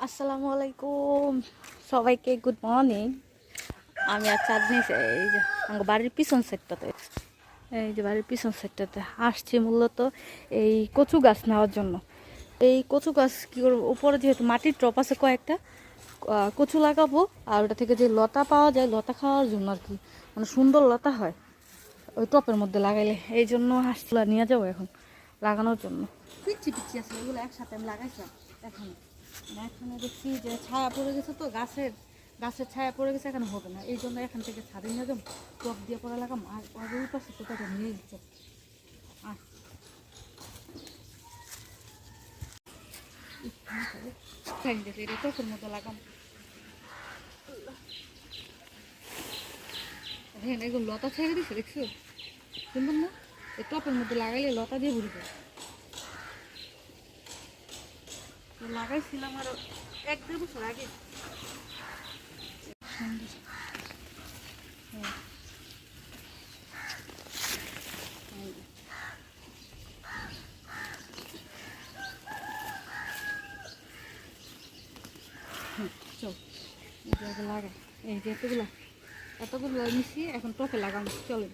আসসালামু আলাইকুম সবাইকে গুড মর্নিং। আমি আর চাঁদনি এই যে আমার বাড়ির পিছন সাইডটাতে বাড়ির পিছন সাইডটাতে আসছি মূলত এই কচু গাছ নেওয়ার জন্য। এই কচু গাছ কী করবো, উপরে যেহেতু মাটির টপ আছে কয়েকটা, কচু লাগাবো। আর ওটা থেকে যে লতা পাওয়া যায় লতা খাওয়ার জন্য আর কি, মানে সুন্দর লতা হয় ওই টপের মধ্যে লাগাইলে। এই জন্য হাঁসগুলা নিয়ে যাবো এখন লাগানোর জন্য। পিচ্ছি পিচ্ছি আছে ওগুলো একসাথে আমি লাগাইছিলাম। এখন এখানে দেখছি যে ছায়া পড়ে গেছে, তো গাছের গাছের ছায়া পড়ে গেছে, এখানে হবে না। এই জন্য এখান থেকে ছাদে নিয়ে যাবো, টপ দিয়ে পরে লাগাম। আর ওই পাশে কোথাও নিয়ে দিচ্ছে। আর এটা টপের মধ্যে লাগাম। হ্যাঁ এগুলো লতা ছেড়ে দিচ্ছে, দেখছো সুন্দর না? এই টপের মধ্যে লাগাইলে লতা দিয়ে ভরে দেয়। লাগাইছিলাম আরো 1-2 বছর আগে। চল লাগাই এই যে এতগুলো মিশিয়ে এখন টপে লাগানো চলে।